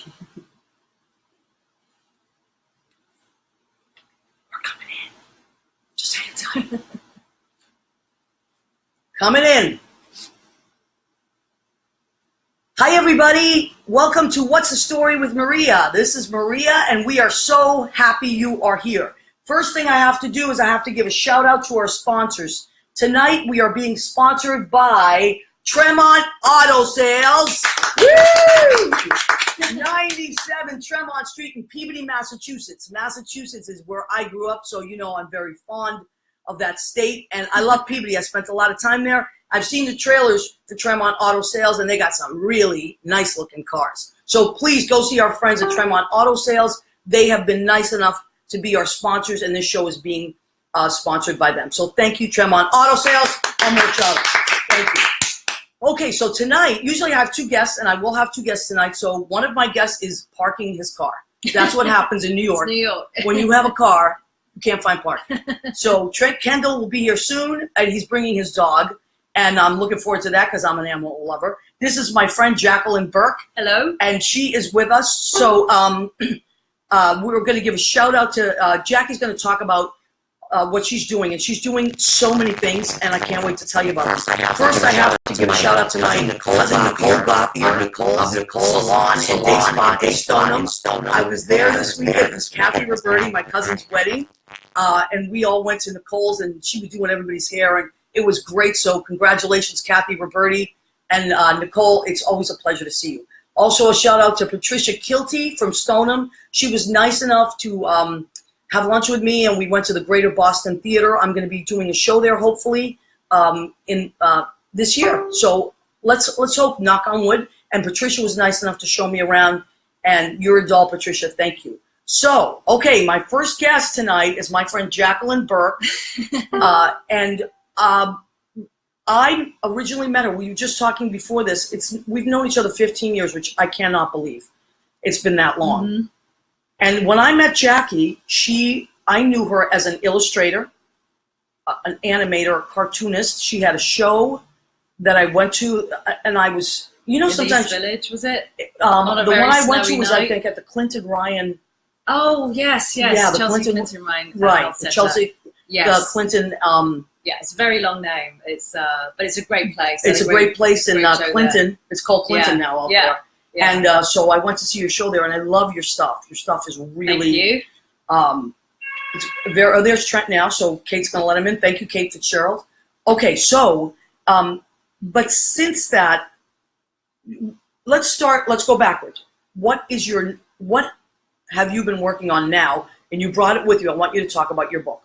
We're coming in. Just hang tight. Coming in. Hi, everybody. Welcome to What's the Story with Maria. This is Maria, and we are so happy you are here. First thing I have to do is I have to give a shout out to our sponsors. Tonight, we are being sponsored by Trent Auto Sales. Woo! 97 Tremont Street in Peabody, Massachusetts. Massachusetts is where I grew up, so you know I'm very fond of that state. And I love Peabody. I spent a lot of time there. I've seen the trailers for Tremont Auto Sales, and they got some really nice-looking cars. So please go see our friends at Tremont Auto Sales. They have been nice enough to be our sponsors, and this show is being sponsored by them. So thank you, Tremont Auto Sales. One more shout out. Thank you. Okay, so tonight, usually I have two guests, and I will have two guests tonight. So one of my guests is parking his car. That's what happens in New York. It's New York. When you have a car, you can't find parking. So Trent Kendall will be here soon, and he's bringing his dog. And I'm looking forward to that because I'm an animal lover. This is my friend Jaclyn Burke. Hello. And she is with us. So we're going to give a shout out to Jackie's going to talk about what she's doing. And she's doing so many things, and I can't wait to tell you about this. First, I have to give a shout out to my cousin Nicole Gothier, Nicole's Salon and Day Spa in Stoneham. I was there this week. It was Kathy Roberti, my cousin's wedding. And we all went to Nicole's, and she was doing everybody's hair. And it was great. So congratulations, Kathy Roberti and Nicole. It's always a pleasure to see you. Also, a shout out to Patricia Kilty from Stoneham. She was nice enough to have lunch with me, and we went to the Greater Boston Theater. I'm going to be doing a show there, hopefully, in this year. So let's hope, knock on wood. And Patricia was nice enough to show me around. And you're a doll, Patricia. Thank you. So, okay, my first guest tonight is my friend Jaclyn Burke, and I originally met her. We were just talking before this. We've known each other 15 years, which I cannot believe. It's been that long. Mm-hmm. And when I met Jackie, I knew her as an illustrator, an animator, a cartoonist. She had a show that I went to, and I was, sometimes East Village, was it? The one I went to was, I think, at the Clinton Ryan. Oh yes, yeah, the Clinton Ryan. Right, the Chelsea. Yes. The Clinton. Yeah, it's a very long name. But it's a great place. It's a great place in Clinton. There. It's called Clinton now. Yeah. And so I went to see your show there, and I love your stuff. Your stuff is really. Thank you. There's Trent now, so Kate's going to let him in. Thank you, Kate Fitzgerald. Okay, so, but since that, let's go backwards. What have you been working on now? And you brought it with you. I want you to talk about your book.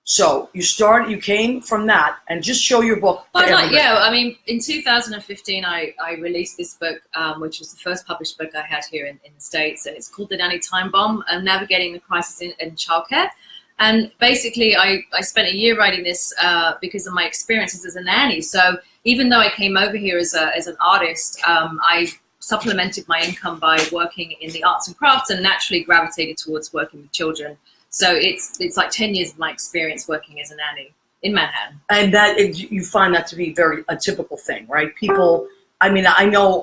So you came from that, and just show your book. I mean, in 2015, I released this book, which was the first published book I had here in the States, and it's called The Nanny Time Bomb, Navigating the Crisis in Childcare. And basically, I spent a year writing this because of my experiences as a nanny. So even though I came over here as an artist, I supplemented my income by working in the arts and crafts, and naturally gravitated towards working with children. So it's like 10 years of my experience working as a nanny in Manhattan. And you find that to be a typical thing, right? People, I mean, I know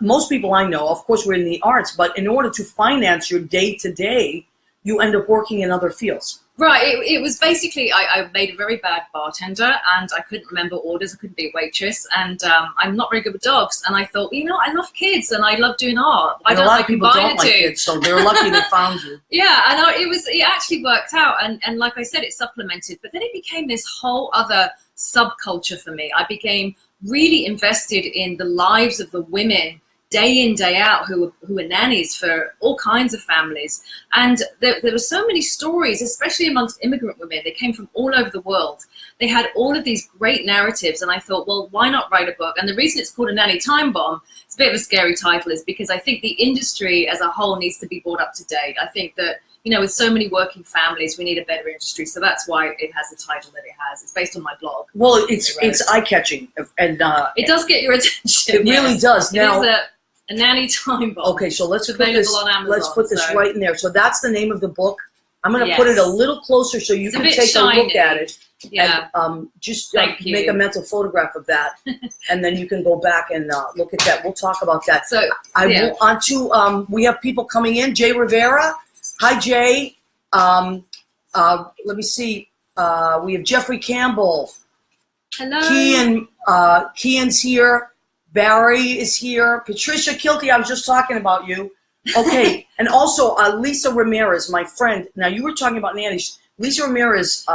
most people I know, of course we're in the arts, but in order to finance your day-to-day, you end up working in other fields. Right, it was basically, I made a very bad bartender, and I couldn't remember orders, I couldn't be a waitress, and I'm not very good with dogs, and I thought, I love kids, and I love doing art. A lot of people don't like kids, so they're lucky they found you. Yeah, and it actually worked out, and like I said, it supplemented, but then it became this whole other subculture for me. I became really invested in the lives of the women day in, day out, who were nannies for all kinds of families. And there were so many stories, especially amongst immigrant women. They came from all over the world. They had all of these great narratives, and I thought, well, why not write a book? And the reason it's called A Nanny Time Bomb, it's a bit of a scary title, is because I think the industry as a whole needs to be brought up to date. I think that, with so many working families, we need a better industry. So that's why it has the title that it has. It's based on my blog. Well, it's eye-catching. And it does get your attention. It really does. Now, it is a nanny time bomb. Okay, so let's put this right in there. So that's the name of the book. I'm going to put it a little closer so you can take a look at it. Yeah. And, just Thank you. make a mental photograph of that, and then you can go back and look at that. We'll talk about that. So On to we have people coming in. Jay Rivera. Hi, Jay. Let me see. We have Jeffrey Campbell. Hello. Kian's here. Barry is here. Patricia Kilty, I was just talking about you. Okay. And also Lisa Ramirez, my friend. Now, you were talking about nannies. Lisa Ramirez,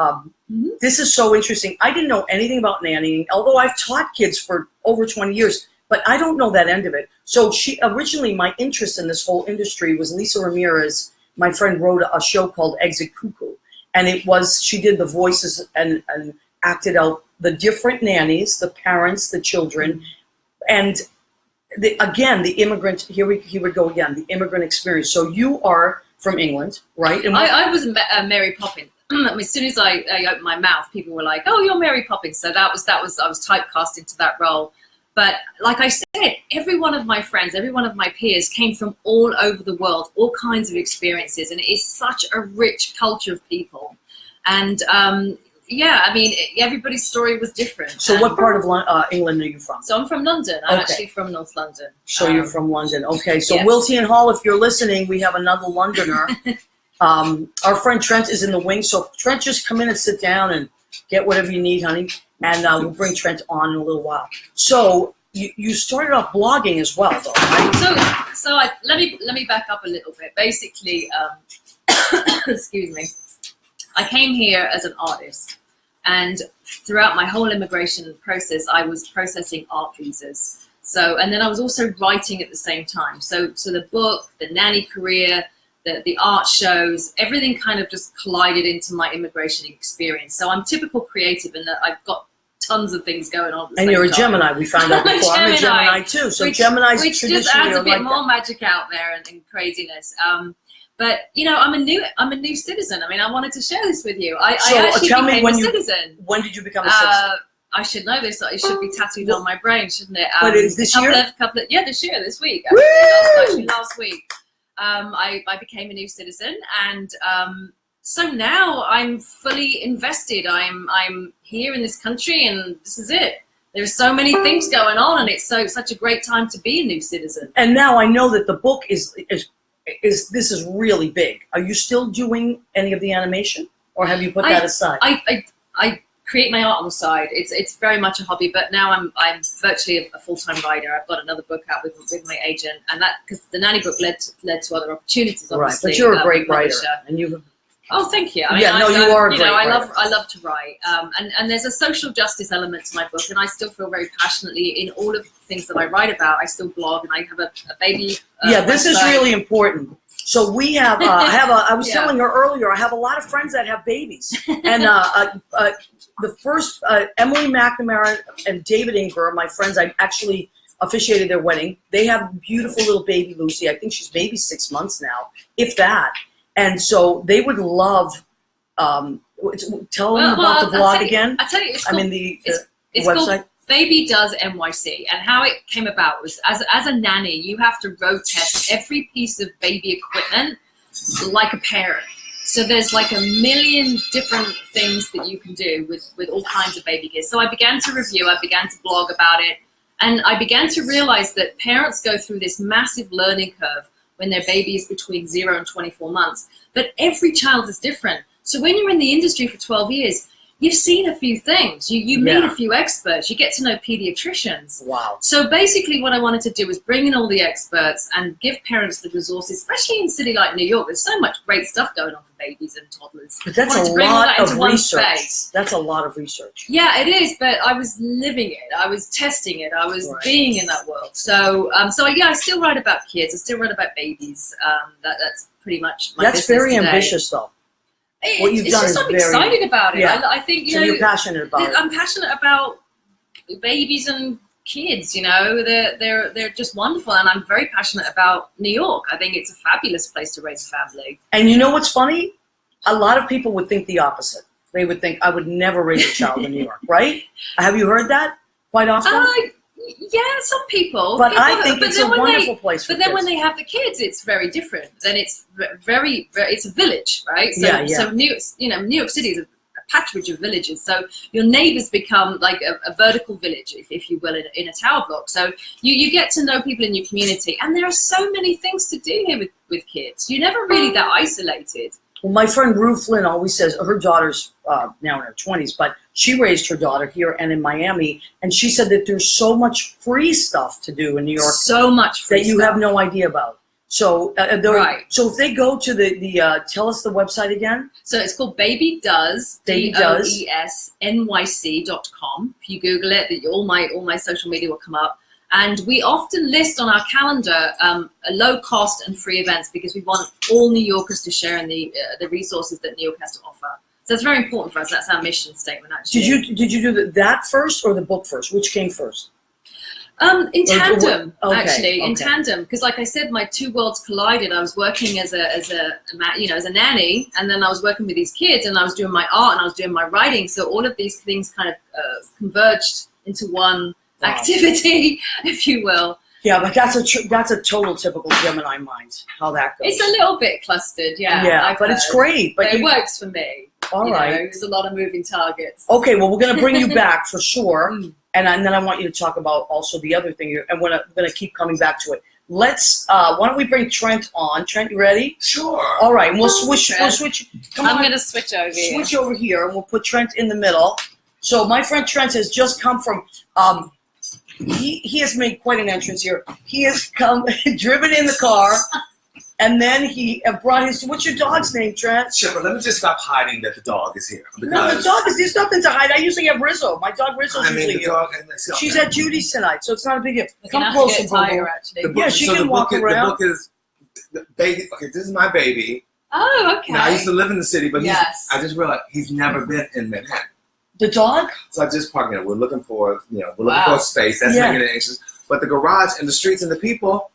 this is so interesting. I didn't know anything about nannying, although I've taught kids for over 20 years, but I don't know that end of it. So originally, my interest in this whole industry was Lisa Ramirez. My friend wrote a show called Exit Cuckoo. And she did the voices and acted out the different nannies, the parents, the children, and the immigrant, here we go again, the immigrant experience. So you are from England, right? And I was Mary Poppins. As soon as I opened my mouth, people were like, "Oh, you're Mary Poppins." So I was typecast into that role. But like I said, every one of my friends, every one of my peers came from all over the world, all kinds of experiences, and it is such a rich culture of people. And everybody's story was different. So what part of England are you from? So I'm from London. I'm actually from North London. So you're from London. Okay. So yes. Wilty and Hall, if you're listening, we have another Londoner. Our friend Trent is in the wing. So Trent, just come in and sit down and get whatever you need, honey. And we'll bring Trent on in a little while. So you started off blogging as well, though, right? So let me back up a little bit. Basically, excuse me. I came here as an artist, and throughout my whole immigration process, I was processing art visas. So, and then I was also writing at the same time. So the book, the nanny career, the art shows, everything kind of just collided into my immigration experience. So I'm typical creative in that I've got tons of things going on. And you're a Gemini, we found out before. I'm a Gemini too. So Gemini's which just adds a bit more magic out there and craziness. But I'm a new citizen. I mean, I wanted to share this with you. I actually became a citizen. When did you become a citizen? I should know this. It should be tattooed on my brain, shouldn't it? But is this year? This week. Actually, last week. I became a new citizen, and so now I'm fully invested. I'm here in this country, and this is it. There's so many things going on, and it's such a great time to be a new citizen. And now I know that the book is this is really big. Are you still doing any of the animation, or have you put that aside? I create my art on the side. It's very much a hobby, but now I'm virtually a full-time writer. I've got another book out with my agent, and that because the nanny book led to other opportunities. Obviously, right, but you're a great writer, and you. Oh, thank you. I mean, you are a great writer. I love to write, and there's a social justice element to my book, and I still feel very passionately in all of the things that I write about. I still blog, and I have a baby. This is really important. So we have, I was telling her earlier, I have a lot of friends that have babies. And the first, Emily McNamara and David Ingber, my friends, I actually officiated their wedding. They have a beautiful little baby, Lucy. I think she's maybe 6 months now, if that. And so they would love, tell them about the blog again. I tell you, it's called, the it's website. Called Baby Does NYC, and how it came about was as a nanny, you have to road test every piece of baby equipment like a parent. So there's like a million different things that you can do with all kinds of baby gear. So I began to review, I began to blog about it, and I began to realize that parents go through this massive learning curve when their baby is between 0 and 24 months. But every child is different. So when you're in the industry for 12 years, you've seen a few things. You meet a few experts. You get to know pediatricians. Wow. So basically what I wanted to do was bring in all the experts and give parents the resources, especially in a city like New York. There's so much great stuff going on for babies and toddlers. But that's a lot of research. That's a lot of research. Yeah, it is, but I was living it. I was testing it. I was being in that world. So, I still write about kids. I still write about babies. That's pretty much my business very today. ambitious, though. What you've done is I'm very excited about it. Yeah. I think you're passionate about it. I'm passionate about babies and kids. They're just wonderful, and I'm very passionate about New York. I think it's a fabulous place to raise a family. And you know what's funny? A lot of people would think the opposite. They would think I would never raise a child in New York, right? Have you heard that quite often? Yeah, some people. But I think it's a wonderful place for kids. But then when they have the kids, it's very different. Then it's very, it's a village, right? So New York City is a patchwork of villages. So your neighbors become like a vertical village, if you will, in a tower block. So you get to know people in your community. And there are so many things to do here with kids. You're never really that isolated. Well, my friend Ruth Flynn always says her daughter's now in her 20s, but she raised her daughter here and in Miami, and she said that there's so much free stuff to do in New York. So much free that you have no idea about. So, right. So if they go to the tell us the website again. So it's called Baby Does, DOESNYC.com. If you Google it, all my social media will come up. And we often list on our calendar a low cost and free events because we want all New Yorkers to share in the resources that New York has to offer. So it's very important for us. That's our mission statement, actually. Did you do that first or the book first? Which came first? In tandem, okay. In tandem, because like I said, my two worlds collided. I was working as a nanny, and then I was working with these kids, and I was doing my art and I was doing my writing. So all of these things kind of converged into one activity, if you will. Yeah, but that's a total typical Gemini mind. How that goes. It's a little bit clustered, yeah. Yeah, but it's great. But it works for me. All right. There's a lot of moving targets. Okay, well, we're going to bring you back for sure. And then I want you to talk about also the other thing. And we're going to keep coming back to it. Let's, why don't we bring Trent on? Trent, you ready? Sure. All right, we'll switch. I'm going to switch over here. Switch over here, and we'll put Trent in the middle. So my friend Trent has just come from, he has made quite an entrance here. He has come, driven in the car. And then he brought what's your dog's name, Trent? Sure, but let me just stop hiding that the dog is here. No, the dog there's nothing to hide. I usually have Rizzo. My dog Rizzo's usually here. Dog, she's at Judy's tonight, so it's not a big deal. Come closer, Tiger, actually. Yeah, she can walk around. The book is, the baby, okay, this is my baby. Oh, okay. Now, I used to live in the city, but yes. I just realized he's never been in Manhattan. The dog? So I just parked in. We're looking for, a space. That's making it anxious. But the garage and the streets and the people,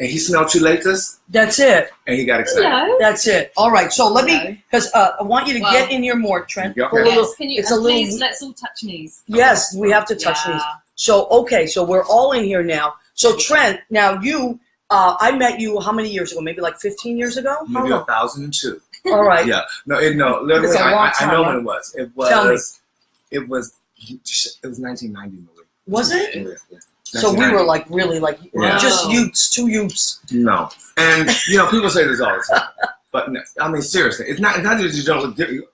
and he smelled Chuletas. That's it. And he got excited. Hello. That's it. All right. So let me, because I want you to get in here more, Trent. Okay. Yes, can you, please, let's all touch knees. Yes, we have to touch knees. So, okay. So we're all in here now. So Trent, now you, I met you how many years ago? Maybe like 15 years ago? Maybe 2002. All right. Yeah. No, literally, I know when it was. Tell me. It was 1990, Marie. Was it? Yeah. So we were like really like just youths, two youths. No, and people say this all the time, but no, I mean seriously, it's not that you don't look different.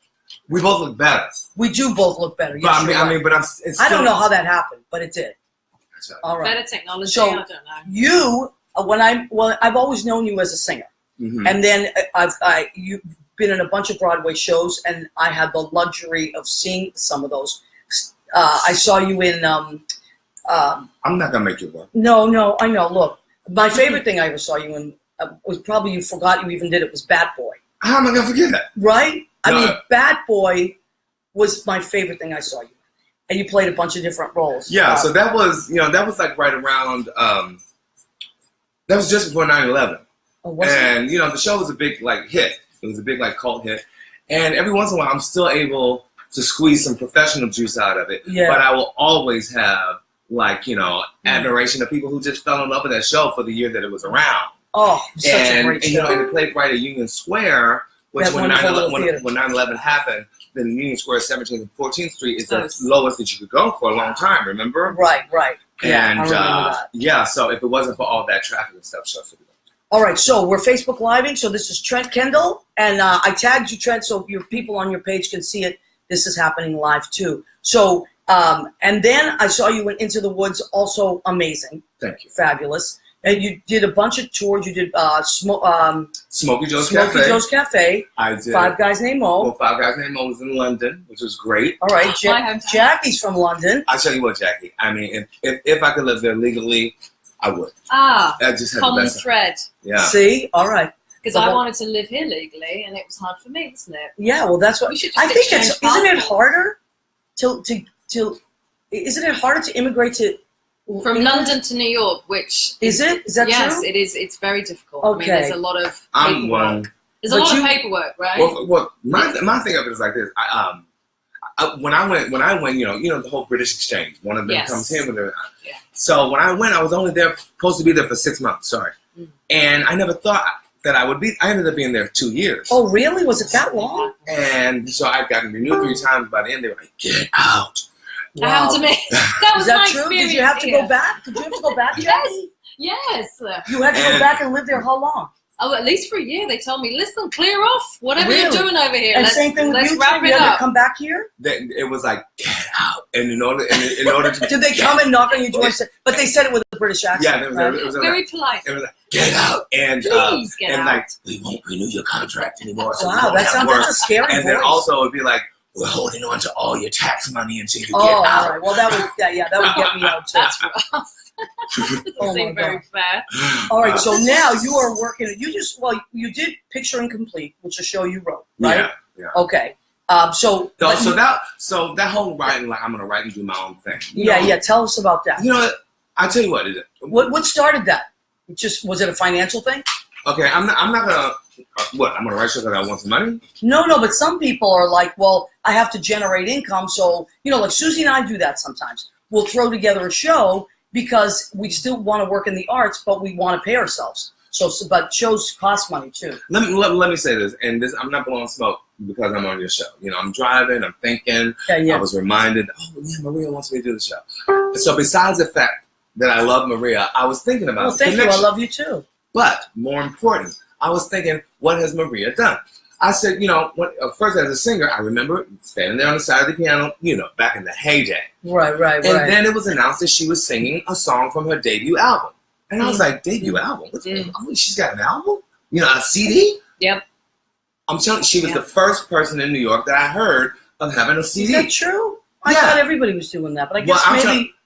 We both look better. We do both look better. Yes, but I mean, I don't know how that happened, but it did. Right. All right. Better technology. So I don't know. You, I've always known you as a singer, and then you've been in a bunch of Broadway shows, and I had the luxury of seeing some of those. I saw you in. I'm not gonna make you work. No, I know. Look, my favorite thing I ever saw you in was probably you forgot you even did it was Bad Boy. How am I gonna forget that? Right? I mean, Bad Boy was my favorite thing I saw you, and you played a bunch of different roles. Yeah, so that was like right around. That was just before 9/11. Oh, was and the show was a big hit. It was a big cult hit, and every once in a while I'm still able to squeeze some professional juice out of it. Yeah. But I will always have admiration of people who just fell in love with that show for the year that it was around. Oh, such a great show. And it played right at Union Square, which when 9/11 happened, then Union Square, 17th and 14th Street is the lowest that you could go for a long time, remember? Right. And I remember that. So if it wasn't for all that traffic and stuff, shows would be. All right, so we're Facebook Living. So this is Trent Kendall, and I tagged you, Trent, so your people on your page can see it. This is happening live too. So, and then I saw you went Into the Woods, also amazing. Thank you. Fabulous. And you did a bunch of tours. You did Smokey Joe's Cafe. I did. Five Guys Named Mo. Well, Five Guys Named Mo was in London, which was great. All right, Jackie's from London. I'll tell you what, Jackie. I mean, if I could live there legally, I would. I just had common the best thread. Yeah. See, all right. Because I wanted to live here legally, and it was hard for me, wasn't it? Yeah, well, that's what I think. Isn't it harder isn't it harder to immigrate to from London to New York? Which is that true? Yes, it is. It's very difficult. Okay. I mean, there's a lot of paperwork. There's a lot of paperwork, right? Well, my thing of it is like this. When I went, the whole British exchange. One of them comes here with her. Yeah. So when I went, I was only supposed to be there for 6 months. Sorry, and I never thought. that I would be. I ended up being there 2 years. Oh, really? Was it that long? And so I'd gotten renewed 3 times. By the end, they were like, "Get out." Wow. That happened to me. That was Is that my true? experience. Did you have to go back? Did you have to go back? Yes. Yes. You had to go back and live there how long? Oh, at least for a year. They told me, listen, clear off. Whatever Really? you're doing over here. And same thing with let's you. wrap You it had to up. come back here. It was like, "Get out!" And in order to Did they come and knock on your door? But they said it with a British accent. yeah, it was Very like, polite. it was like, "Get out!" And Please get out. like, we won't renew your contract anymore. So Wow, that's a scary And voice. then also it'd be like, "We're holding on to all your tax money until you get all out." right. Well, that would get me out too. That's rough. Doesn't Oh seem my very God. fair. All right, so now you are working. You did Picture Incomplete, which is a show you wrote, right? Yeah. Okay. So that whole writing, like I'm gonna write and do my own thing. Yeah. Tell us about that. You know what? I'll tell you what it is. What started that? Was it a financial thing? Okay, I'm not gonna. What? I'm gonna write shows that I want some money. No, but some people are like, well, I have to generate income, so like Susie and I do that sometimes. We'll throw together a show because we still want to work in the arts, but we want to pay ourselves. But shows cost money too. Let me say this, and this I'm not blowing smoke because I'm on your show. I'm driving, I'm thinking. Yeah. I was reminded, Maria wants me to do the show. So besides the fact that I love Maria, I was thinking about thank you. I love you too. But more important, I was thinking, what has Maria done? I said, first as a singer, I remember standing there on the side of the piano, back in the heyday. Right. And then it was announced that she was singing a song from her debut album. And I was like, debut album? She's got an album? A CD? Yep. I'm telling you, she was the first person in New York that I heard of having a CD. Is that true? I thought everybody was doing that, but I guess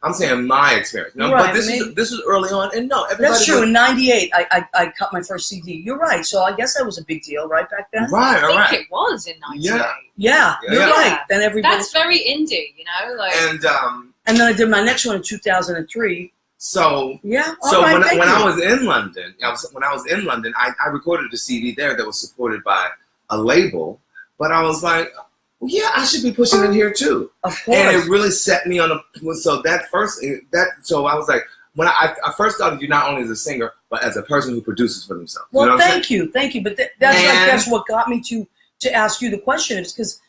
I'm saying my experience. Right, but this was early on, and everybody. That's true. In '98, I cut my first CD. You're right. So I guess that was a big deal, right back then. Right. I think it was in '98. Yeah, you're right. Then everybody. That's very indie, And then I did my next one in 2003. So yeah. So when I was in London, I recorded a CD there that was supported by a label, but I was like, yeah, I should be pushing it here too. Of course. And it really set me on a. So I was like, when I first started you not only as a singer but as a person who produces for themselves. Well, thank you. But that's what got me to ask you the question is because,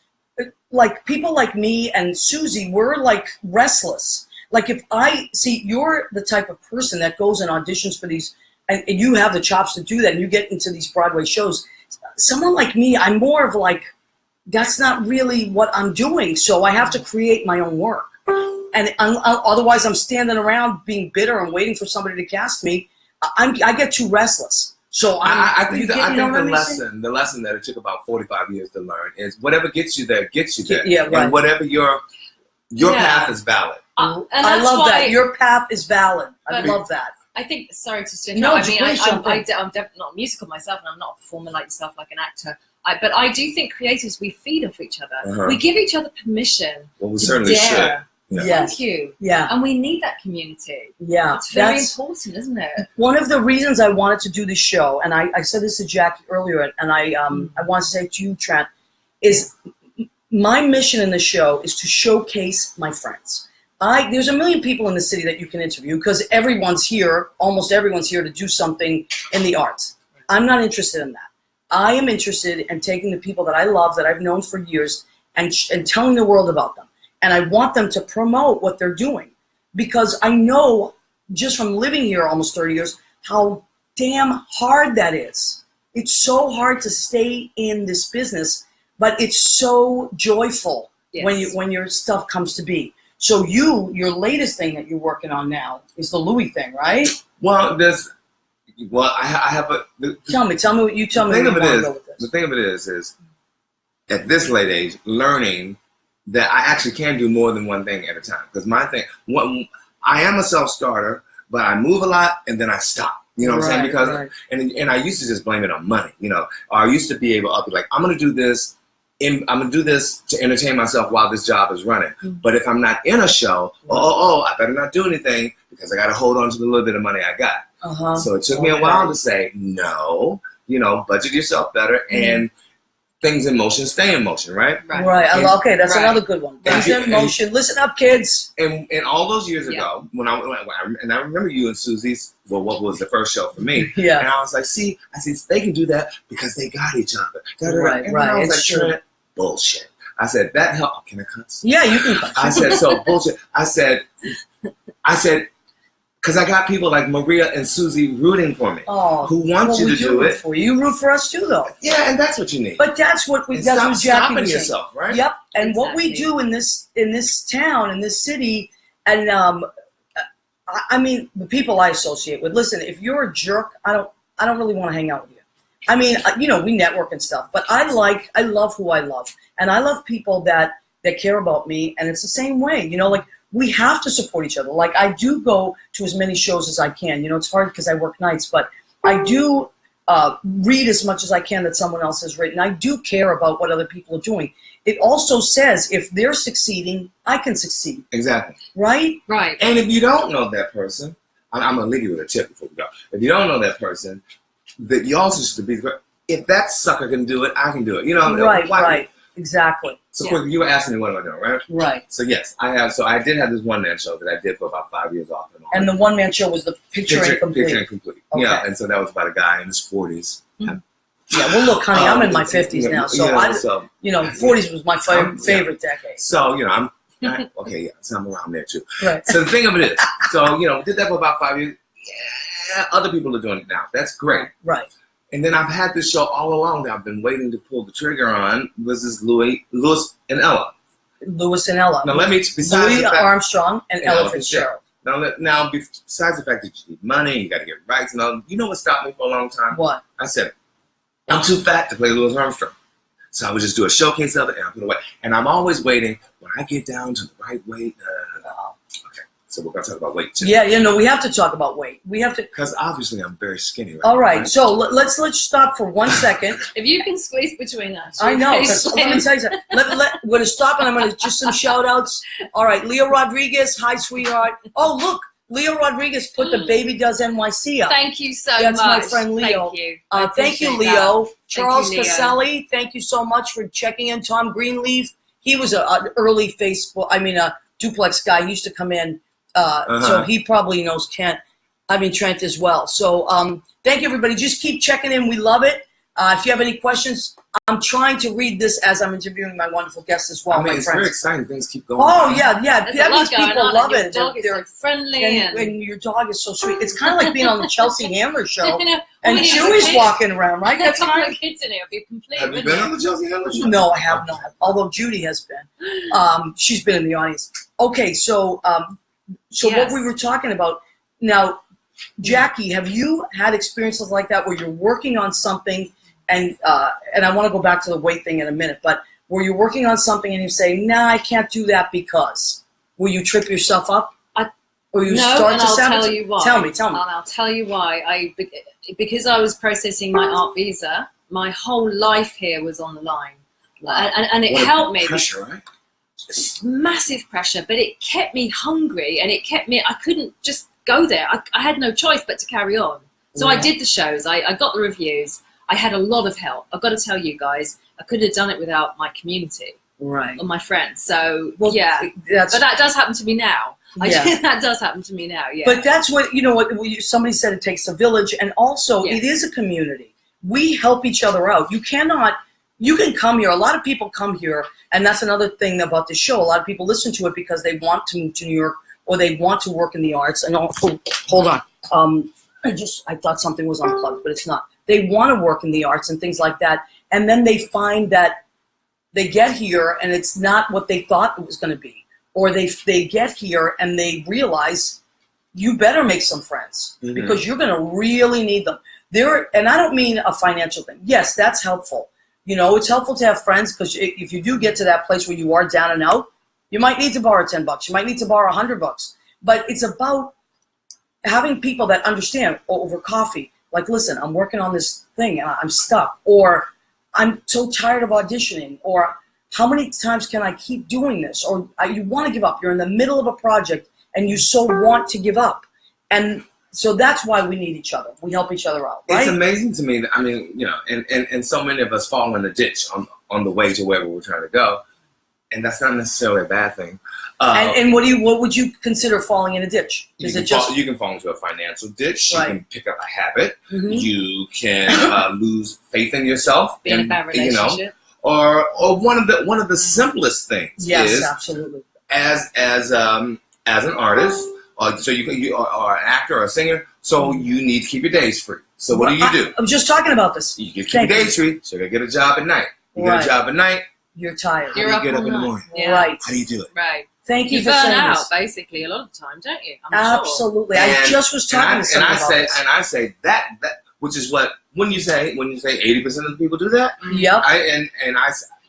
like people like me and Susie, we're like restless. Like if you're the type of person that goes and auditions for these, and you have the chops to do that, and you get into these Broadway shows. Someone like me, I'm more of like. That's not really what I'm doing, so I have to create my own work. And otherwise, I'm standing around being bitter and waiting for somebody to cast me. I get too restless. So I think the lesson that it took about 45 years to learn is whatever gets you there gets you there. Yeah, right. And whatever your path is valid. And I love that. Your path is valid. I love that. I think, sorry to No, interrupt. I'm please definitely not a musical myself, and I'm not a performer like yourself, like an actor. But I do think creatives, we feed off each other. Uh-huh. We give each other permission. Well, we certainly should. Yeah. Yes. Thank you. Yeah. And we need that community. Yeah. It's very important, isn't it? One of the reasons I wanted to do this show, and I said this to Jackie earlier, and I want to say it to you, Trent, is my mission in the show is to showcase my friends. There's a million people in the city that you can interview because almost everyone's here to do something in the arts. I'm not interested in that. I am interested in taking the people that I love, that I've known for years, and telling the world about them. And I want them to promote what they're doing because I know just from living here almost 30 years how damn hard that is. It's so hard to stay in this business, but it's so joyful when your stuff comes to be. So your latest thing that you're working on now is the Louis thing, right? Well, I have a. Tell me what you tell me. The thing of it is at this late age, learning that I actually can do more than one thing at a time. Because my thing, I am a self-starter, but I move a lot and then I stop. You know what I'm saying? Because and I used to just blame it on money. Or I used to be able. I'll be like, I'm gonna do this. I'm gonna do this to entertain myself while this job is running. Mm-hmm. But if I'm not in a show, I better not do anything because I got to hold on to the little bit of money I got. Uh-huh. So it took me a while to say no. Budget yourself better. Mm-hmm. things in motion stay in motion, right? Right. Okay, that's another good one. Things Right. in motion. Listen up, kids. And all those years ago, when I remember you and Susie's, well, what was the first show for me? Yeah. And I was like, see, they can do that because they got each other. Right. And I was It's like, true. Trent, bullshit. I said, that helped. Can I cuss? Yeah, you can. I said, so bullshit. I said, because I got people like Maria and Susie rooting for me, who want you to do it. For you. You root for us too, though. Yeah, and that's what you need. But that's what we. And That's stop what Jackie stopping was saying. yourself, right? Yep. And what Exactly. we do in this town, in this city, and I mean, the people I associate with. Listen, if you're a jerk, I don't really want to hang out with you. I mean, we network and stuff, but I love who I love, and I love people that care about me, and it's the same way. Like we have to support each other. Like I do go to as many shows as I can. It's hard because I work nights, but I do read as much as I can that someone else has written. I do care about what other people are doing. It also says if they're succeeding, I can succeed. Exactly. Right? Right. And if you don't know that person, I'm going to leave you with a tip before we go. If you don't know that person, that you also should be, if that sucker can do it, I can do it. Right. Exactly. So quick, you were asking me what am I doing, right? Right. So yes, I have. So I did have this one-man show that I did for about 5 years off and on. And the one-man show was the Picture Incomplete. Picture Incomplete. Okay. Yeah, and so that was about a guy in his 40s. Yeah, well, look, honey, I'm in my 50s now, so 40s was my favorite decade. So I'm okay. Yeah, so I'm around there too. Right. So the thing of it is, did that for about 5 years. Yeah, other people are doing it now. That's great. Right. And then I've had this show all along that I've been waiting to pull the trigger on. Was this Louis and Ella? Louis and Ella. Now let me. Louis Armstrong and Ella Fitzgerald. Now, besides the fact that you need money, you got to get rights and all. You know what stopped me for a long time? What? I said, I'm too fat to play Louis Armstrong. So I would just do a showcase of it and I put it away. And I'm always waiting when I get down to the right weight. Okay, so we're going to talk about weight too. Yeah, we have to talk about weight. We have to. Because obviously I'm very skinny right All now, right, so let's stop for 1 second. If you can squeeze between us. I know. Let me tell you something. We're going to stop and I'm going to just some shout outs. All right, Leo Rodriguez. Hi, sweetheart. Oh, look. Leo Rodriguez put the Baby Does NYC up. Thank you so That's much. my friend Leo. Thank you. Thank you, appreciate Leo. that. Charles Thank you, Leo. Caselli, thank you so much for checking in. Tom Greenleaf, he was an early a duplex guy. He used to come in, so he probably knows Trent as well. So thank you, everybody. Just keep checking in. We love it. If you have any questions, I'm trying to read this as I'm interviewing my wonderful guests as well, my it's friends. very exciting. Things keep going. Oh, yeah. There's That a lot means going people on, love and it. Your dog is so friendly. And your dog is so sweet. It's kind of like being on the Chelsea Handler show. I know. And All we need is a Chewy's kid. walking around, right? There's That's a couple kind of kids in here. It'd be complete. Have you wouldn't been it? on the Chelsea Handler show? No, I have not. Although Judy has been. She's been in the audience. Okay, so what Yes. we were talking about now, Jackie, have you had experiences like that where you're working on something and I want to go back to the weight thing in a minute, but where you're working on something and you say, nah, I can't do that because, will you trip yourself up? Or you start to I'll sabotage? tell you why. Tell me. And I'll tell you why. Because I was processing my art visa, my whole life here was on the line. And it helped me. Pressure, right? Massive pressure, but it kept me hungry and I couldn't just go there. I had no choice but to carry on. So I did the shows. I got the reviews. I had a lot of help. I've got to tell you guys, I couldn't have done it without my community. Right. Or my friends. So, Well, yeah. But that does happen to me now. Yeah. That does happen to me now, yeah. But that's what, somebody said it takes a village, and also Yes. it is a community. We help each other out. You can come here. A lot of people come here, and that's another thing about the show. A lot of people listen to it because they want to move to New York or they want to work in the arts. And hold on. I thought something was unplugged, but it's not. They want to work in the arts and things like that. And then they find that they get here and it's not what they thought it was going to be. Or they get here and they realize you better make some friends because you're going to really need them. And I don't mean a financial thing. Yes, that's helpful. It's helpful to have friends because if you do get to that place where you are down and out, you might need to borrow $10. You might need to borrow $100. But it's about having people that understand over coffee. Like, listen, I'm working on this thing and I'm stuck. Or I'm so tired of auditioning. Or how many times can I keep doing this? Or you want to give up. You're in the middle of a project and you so want to give up. And So that's why we need each other. We help each other out, right? It's amazing to me that, I mean, you know, and so many of us fall in the ditch on the way to wherever we're trying to go. And that's not necessarily a bad thing. And what would you consider falling in a ditch? Is it just you can fall into a financial ditch. Right. You can pick up a habit. Mhm. You can lose faith in yourself. Be in a bad relationship. You know, or one of the simplest things yes, is absolutely. as an artist, so you are an actor or a singer. So you need to keep your days free. So what do? I'm just talking about this. You keep your days free. So you gotta get a job at night. You get a job at night. You're tired. How do you get up in the morning? Yeah. Right. How do you do it? Right. Thank you You for burn saying out this. basically a lot of the time, don't you? I'm sure. Absolutely. I just was talking to someone about this. And I say that which is what when you say 80% of the people do that. Yep.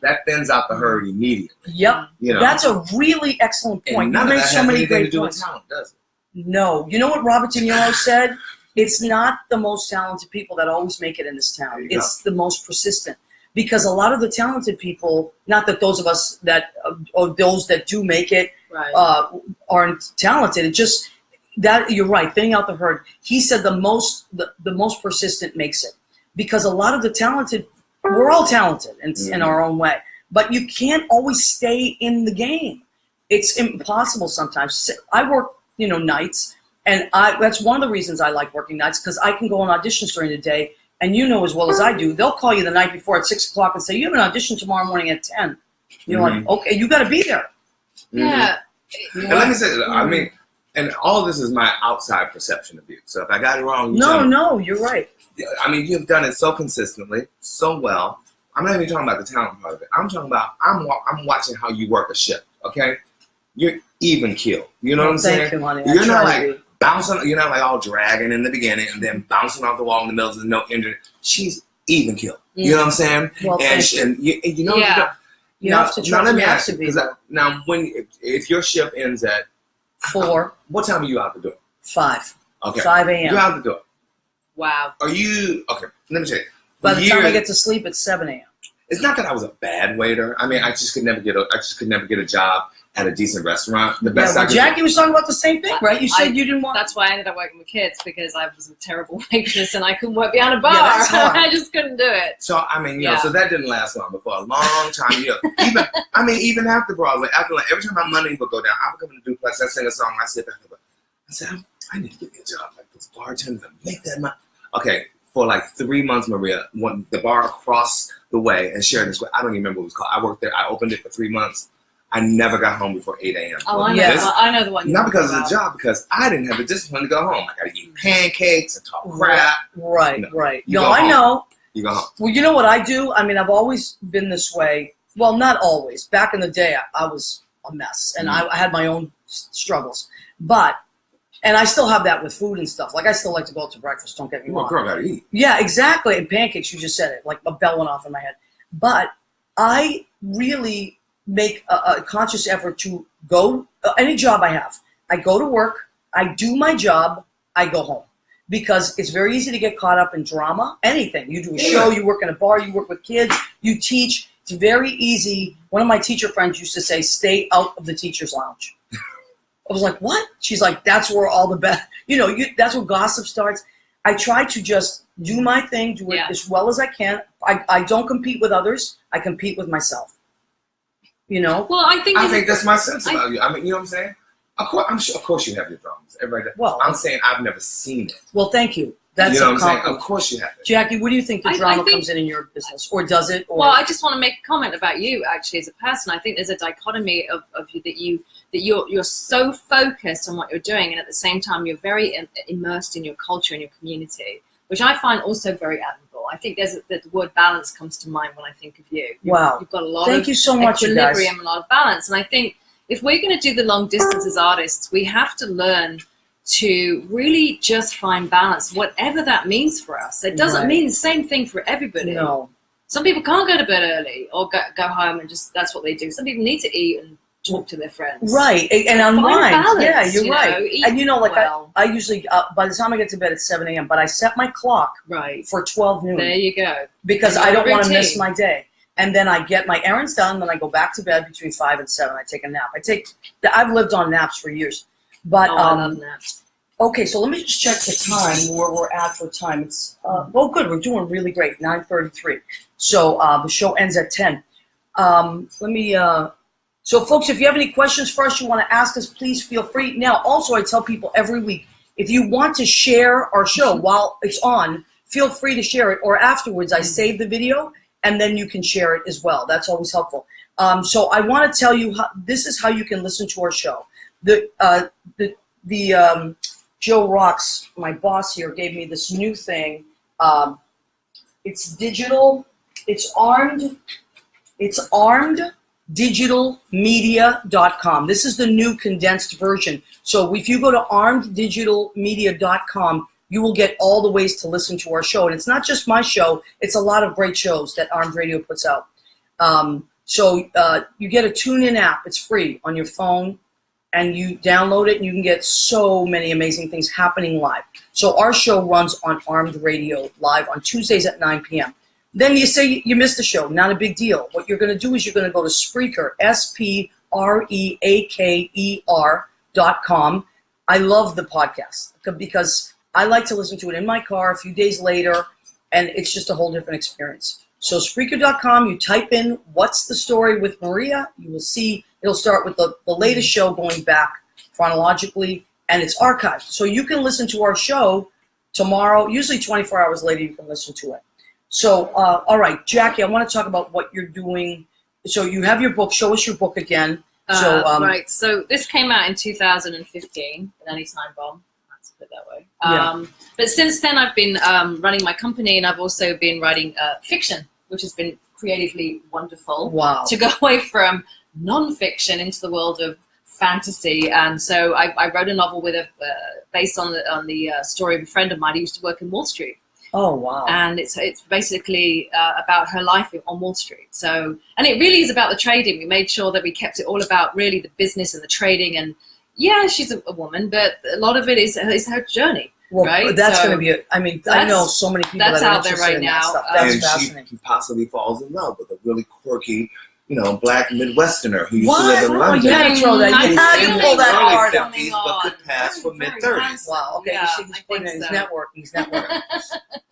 That thins out the herd immediately. Yep. You know, That's a really excellent point. and none You of made that so has many anything to great do points. with talent, does it? No. You know what Robert De Niro said? It's not the most talented people that always make it in this town. It's the most persistent. Because a lot of the talented people, not that those of us that, or those that do make it, Right. aren't talented. It just, that you're right, thinning out the herd. He said the most persistent makes it. Because a lot of the talented, we're all talented in our own way. But you can't always stay in the game. It's impossible sometimes. I work, nights. And that's one of the reasons I like working nights, because I can go on auditions during the day. And you know as well as I do, they'll call you the night before at 6 o'clock and say, you have an audition tomorrow morning at 10. You're like, okay, you got to be there. Yeah. And let me say, I mean, and all of this is my outside perception of you. So if I got it wrong, No, you're right. I mean, you've done it so consistently, so well. I'm not even talking about the talent part of it. I'm talking about I'm watching how you work a shift. Okay, you're even keel. You know what I'm saying? Thank you, honey. You're not like bouncing. You're not like all dragging in the beginning and then bouncing off the wall in the middle. There's no injury. She's even keel. You know what I'm saying? Well, and you know. Yeah. You have to try. Now let me You have ask to you, be 'cause now if your shift ends at 4, what time are you out the door? 5. Okay, 5 a.m. You're out the door. Wow. Are you okay? Let me tell you. By the time I get to sleep, it's 7 a.m. It's not that I was a bad waiter. I mean, I just could never get a job at a decent restaurant. The best I could. Jackie was talking about the same thing, right? You said you didn't want. That's why I ended up working with kids, because I was a terrible waitress and I couldn't work behind a bar. Yeah, that's hard. I just couldn't do it. So I mean, so that didn't last long. But for a long time, even after Broadway, every time my money would go down, I would come in the duplex, I sing a song, I sit back, I said, I need to get me a job like this bartender to make that money. Okay, for like 3 months, Maria, when the bar across the way in Sheridan Square, I don't even remember what it was called. I worked there. I opened it for 3 months. I never got home before 8 a.m. Oh, I know. I know the one. Not because of the job, because I didn't have the discipline to go home. I got to eat pancakes and talk crap. Right. You No, go I home. know. You go home. Well, you know what I do? I mean, I've always been this way. Well, not always. Back in the day, I was a mess, and I had my own struggles. And I still have that with food and stuff. Like, I still like to go out to breakfast, don't get me wrong. Girl, got to eat. Yeah, exactly. And pancakes, you just said it. Like, a bell went off in my head. But I really make a conscious effort to go, any job I have, I go to work, I do my job, I go home. Because it's very easy to get caught up in drama, anything. You do a show, you work in a bar, you work with kids, you teach. It's very easy. One of my teacher friends used to say, stay out of the teacher's lounge. I was like, what? She's like, that's where all the best, that's where gossip starts. I try to just do my thing, do it as well as I can. I don't compete with others. I compete with myself. Well, I think that's my sense about you. I mean, you know what I'm saying? Of course you have your dramas. Everybody does. Well, I'm saying I've never seen it. Well, thank you. That's what I'm saying? Of course you have it. Jackie, what do you think the drama comes in your business? Or does it? Or? Well, I just want to make a comment about you, actually, as a person. I think there's a dichotomy of you that you're so focused on what you're doing, and at the same time you're very immersed in your culture and your community, which I find also very admirable. I think the word balance comes to mind when I think of you. You've got a lot of equilibrium, a lot of balance. And I think if we're going to do the long distance as artists, we have to learn to really just find balance, whatever that means for us. It doesn't mean the same thing for everybody. No. Some people can't go to bed early or go home and just that's what they do. Some people need to eat and talk to their friends. Right. And unwind. Yeah, you're right. And I usually, by the time I get to bed at 7 a.m., but I set my clock for 12 noon. There you go. Because I don't want to miss my day. And then I get my errands done, then I go back to bed between 5 and 7. I take a nap. I've lived on naps for years. But I love naps. Okay, so let me just check the time where we're at for time. It's good. We're doing really great. 9:33. So the show ends at 10. So folks, if you have any questions for us, you want to ask us, please feel free. Now, also, I tell people every week, if you want to share our show while it's on, feel free to share it. Or afterwards, I save the video, and then you can share it as well. That's always helpful. So I want to tell you, this is how you can listen to our show. Joe Rocks, my boss here, gave me this new thing. It's digital. It's armed. It's armeddigitalmedia.com. This is the new condensed version. So if you go to armeddigitalmedia.com, you will get all the ways to listen to our show. And it's not just my show. It's a lot of great shows that Armed Radio puts out. So you get a TuneIn app. It's free on your phone. And you download it, and you can get so many amazing things happening live. So our show runs on Armed Radio live on Tuesdays at 9 p.m. Then you say you missed the show. Not a big deal. What you're going to do is you're going to go to Spreaker, SPREAKER.com. I love the podcast because I like to listen to it in my car a few days later, and it's just a whole different experience. So Spreaker.com, you type in What's the Story with Maria. You will see it'll start with the latest show going back chronologically, and it's archived. So you can listen to our show tomorrow, usually 24 hours later you can listen to it. So, all right, Jackie, I want to talk about what you're doing. So you have your book. Show us your book again. Right, so this came out in 2015, An Anytime Bomb. Let's put it that way. But since then I've been running my company, and I've also been writing fiction, which has been creatively wonderful. Wow. To go away from non-fiction into the world of fantasy. And so I wrote a novel with based on the story of a friend of mine who used to work in Wall Street. Oh, wow. And it's basically about her life on Wall Street. So, and it really is about the trading. We made sure that we kept it all about really the business and the trading. And yeah, she's a woman, but a lot of it is her journey. Well, right? that's going to be it. I mean, I know so many people that's that are out there interested right in now. that stuff. That's and fascinating. she possibly falls in love with a really quirky, black Midwesterner who used to live in Oh, London. you had to throw that. You had to pull that early hard. 50s, but could pass for mid-30s. Wow. Okay. Yeah, you see, he's putting in. so. He's networking.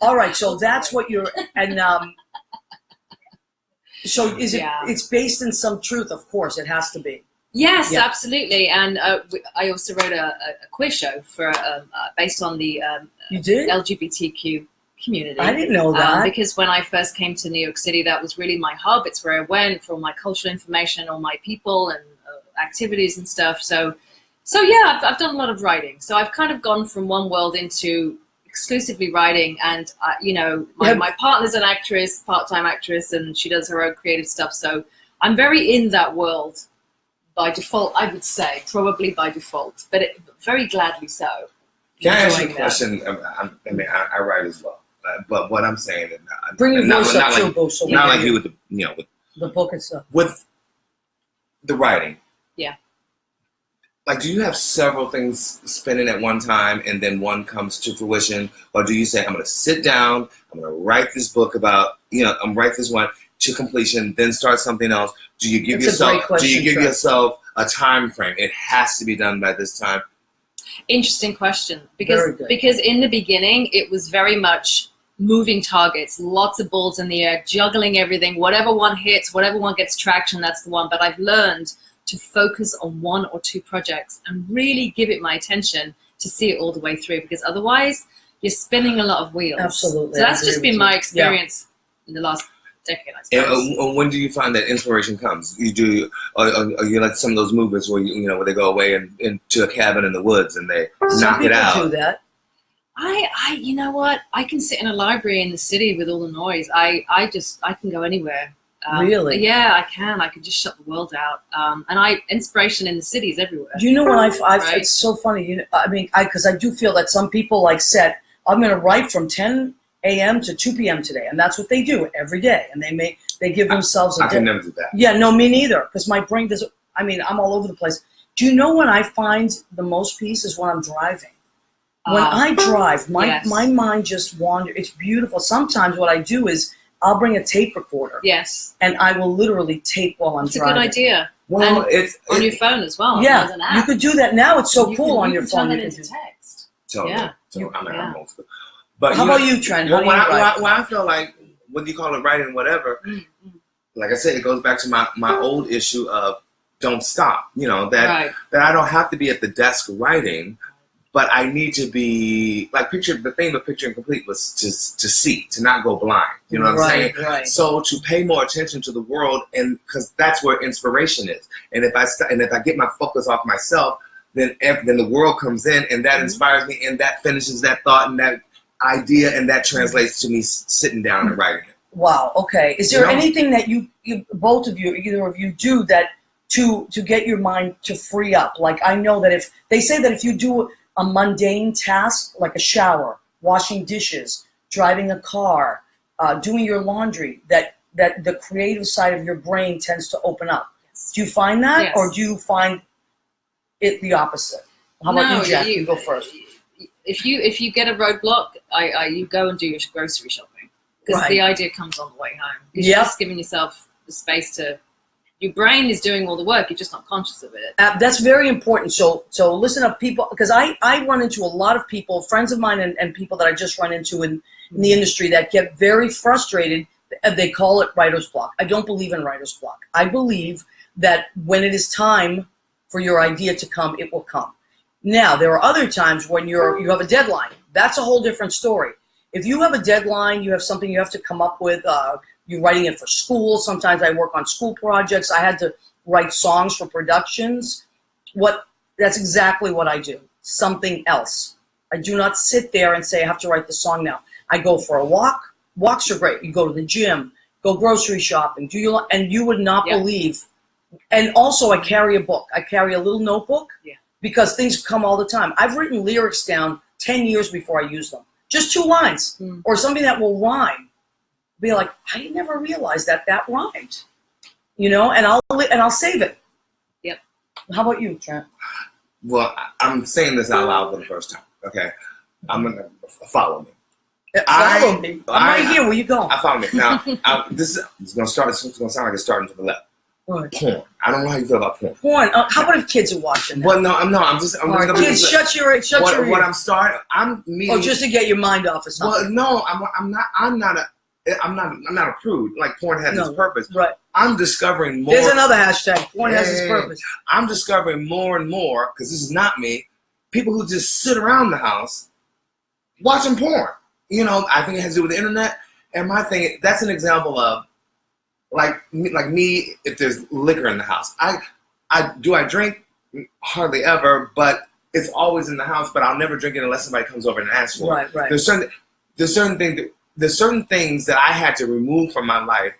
All right. So that's what you're. And so is it? Yeah. It's based in some truth, of course. It has to be. Yes, Yeah. absolutely. And I also wrote a quiz show for based on the You did? LGBTQ community. I didn't know that. Because when I first came to New York City, that was really my hub. It's where I went for all my cultural information, all my people and activities and stuff. So yeah, I've done a lot of writing. So I've kind of gone from one world into exclusively writing. And, my partner's an actress, part-time actress, and she does her own creative stuff. So I'm very in that world by default, I would say, probably by default, but very gladly so. Can I ask you a question? I write as well. But what I'm saying is, Bring your voice up too, like, Boo, so we not can like hear you with the book and stuff. with the writing. Yeah. Like, do you have several things spinning at one time, and then one comes to fruition, or do you say, I'm going to sit down, I'm going to write this book about, I'm write this one to completion, then start something else? Do you give yourself a time frame? It has to be done by this time. Interesting question, because in the beginning it was very much moving targets, lots of balls in the air, juggling everything, whatever one hits, whatever one gets traction, that's the one. But I've learned to focus on one or two projects and really give it my attention to see it all the way through, because otherwise you're spinning a lot of wheels. Absolutely. So that's just been my experience in the last decade, I suppose. And when do you find that inspiration comes? You do, or you like some of those movies where where they go away into a cabin in the woods and they knock it out? Some people do that. You know what? I can sit in a library in the city with all the noise. I can go anywhere. Really? Yeah, I can. I can just shut the world out. And inspiration in the city is everywhere. Do you know what Right? It's so funny. Because I do feel that some people I'm going to write from 10 a.m. to 2 p.m. today, and that's what they do every day. And they give themselves I can never do that. Yeah, no, me neither. Because my brain doesn't. I'm all over the place. Do you know when I find the most peace is when I'm driving? When I drive, my mind just wanders. It's beautiful. Sometimes what I do is I'll bring a tape recorder. Yes. And I will literally tape while I'm driving. It's a good idea. Well, and on your phone as well. Yeah, There's an app. you could do that now. It's so You cool can on your phone. Turn You it can into do text. Totally. Yeah. So I'm Yeah. old school. But How about you, Trent? How do you write? When I feel like, what do you call it, writing, whatever, like I said, it goes back to my old issue of don't stop. You know, that I don't have to be at the desk writing, but I need to be, like, the thing with Picture Incomplete was to see, to not go blind. You know what I'm saying? Right. So to pay more attention to the world, and because that's where inspiration is. And if I get my focus off myself, then the world comes in, and that inspires me, and that finishes that thought and that idea, and that translates to me sitting down and writing it. Wow. Okay. Is there anything that you both of you, either of you, do that to get your mind to free up? Like, I know that if they say that if you do a mundane task like a shower, washing dishes, driving a car, doing your laundry, that the creative side of your brain tends to open up. Yes. Do you find that, Yes. or do you find it the opposite? How about you, Jack? You go first. If you get a roadblock, you go and do your grocery shopping, because the idea comes on the way home. Because you're just giving yourself the space to. Your brain is doing all the work. You're just not conscious of it. That's very important. So listen up, people, because I run into a lot of people, friends of mine and people that I just run into in the industry that get very frustrated. They call it writer's block. I don't believe in writer's block. I believe that when it is time for your idea to come, it will come. Now, there are other times when you have a deadline. That's a whole different story. If you have a deadline, you have something you have to come up with, you're writing it for school. Sometimes I work on school projects. I had to write songs for productions. That's exactly what I do. Something else. I do not sit there and say I have to write the song now. I go for a walk. Walks are great. You go to the gym, go grocery shopping, and you would not believe. And also I carry a book. I carry a little notebook because things come all the time. I've written lyrics down 10 years before I use them. Just 2 lines or something that will rhyme. Be like, I never realized that rhymed, and I'll save it. Yep. How about you, Trent? Well, I'm saying this out loud for the first time. Okay, I'm gonna follow me. Follow me. I'm right here. Where you going? I found it now. This is gonna start. It's gonna sound like it's starting to the left. What? Porn. I don't know how you feel about porn. Porn. How about if kids are watching? Well, no, I'm just. Kids, shut your ears. I'm meeting. Oh, just to get your mind off of something. Well, no, I'm not a prude. Like, porn has its purpose. Right. I'm discovering more. There's another hashtag. Porn has its purpose. I'm discovering more and more, because this is not me, people who just sit around the house watching porn. I think it has to do with the internet. And my thing, that's an example of, like me, if there's liquor in the house. I drink? Hardly ever, but it's always in the house, but I'll never drink it unless somebody comes over and asks for it. Right. There's certain things that I had to remove from my life,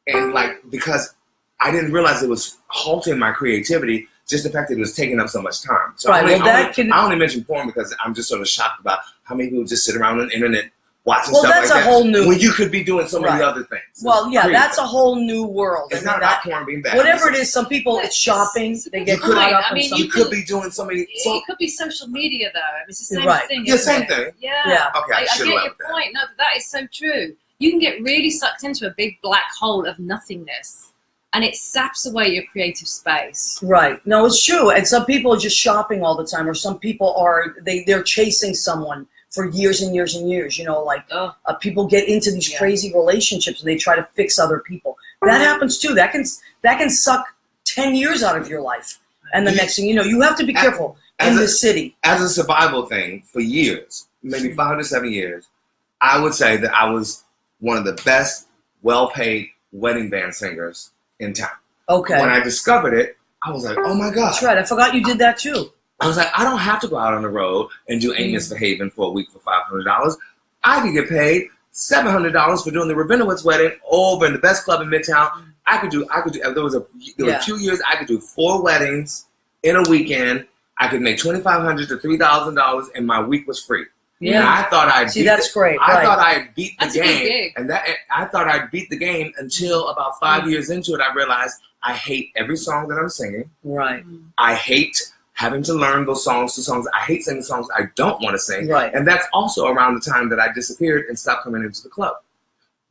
and because I didn't realize it was halting my creativity, just the fact that it was taking up so much time. So I only mention porn because I'm just sort of shocked about how many people just sit around on the internet watching stuff like that. Well, that's a whole new... when you could be doing so many other things. Well, that's a whole new world. It's not about porn being bad. Whatever it is, some people, it's shopping. They get caught up in something. You could be doing so many... It could be social media, though. It's the same thing. Yeah, same thing. Yeah. Okay, I get your point. No, but that is so true. You can get really sucked into a big black hole of nothingness, and it saps away your creative space. Right. No, it's true. And some people are just shopping all the time, or some people they're chasing someone for years and years and years. People get into these crazy relationships and they try to fix other people. That happens too. That can suck 10 years out of your life. And the next thing you know, you have to be careful in the city. As a survival thing, for years, maybe 5 to 7 years, I would say that I was one of the best, well-paid wedding band singers in town. Okay. When I discovered it, I was like, oh my God. That's right. I forgot you did that too. I was like, I don't have to go out on the road and do Ain't Misbehaving for a week for $500. I could get paid $700 for doing the Rabinowitz wedding over in the best club in Midtown. I could do. There were a few years I could do 4 weddings in a weekend. I could make $2,500 to $3,000, and my week was free. Yeah, and I thought I'd great. I thought I beat the That's a big game, gig. I thought I'd beat the game until about 5 years into it. I realized I hate every song that I'm singing. Right. I hate having to learn those songs. I hate singing songs I don't want to sing. Right. And that's also around the time that I disappeared and stopped coming into the club.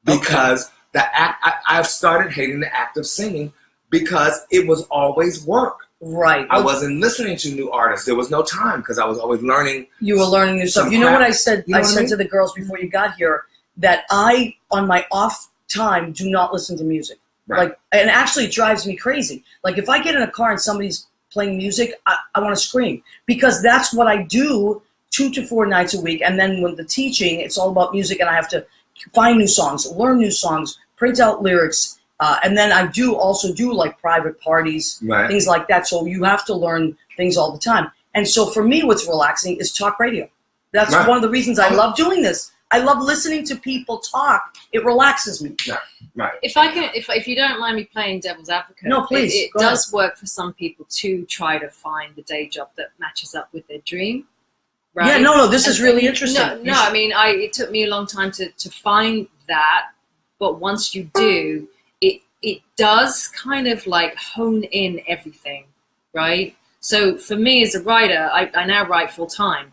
Because I've started hating the act of singing because it was always work. Right. I wasn't listening to new artists. There was no time because I was always learning. You were learning new stuff. You know what I said? I said to the girls before you got here that I, on my off time, do not listen to music. Right. Like, and actually, it drives me crazy. Like, if I get in a car and somebody's playing music, I want to scream because that's what I do 2 to 4 nights a week. And then with the teaching, it's all about music, and I have to find new songs, learn new songs, print out lyrics. And then I also do like private parties, things like that. So you have to learn things all the time. And so for me, what's relaxing is talk radio. That's one of the reasons I love doing this. I love listening to people talk. It relaxes me. Right. If you don't mind me playing devil's advocate, no, please. It does work for some people to try to find the day job that matches up with their dream. Right? Yeah, no, this is really interesting. No, I mean, it took me a long time to find that, but once you do, it does kind of like hone in everything, right? So for me as a writer, I now write full time.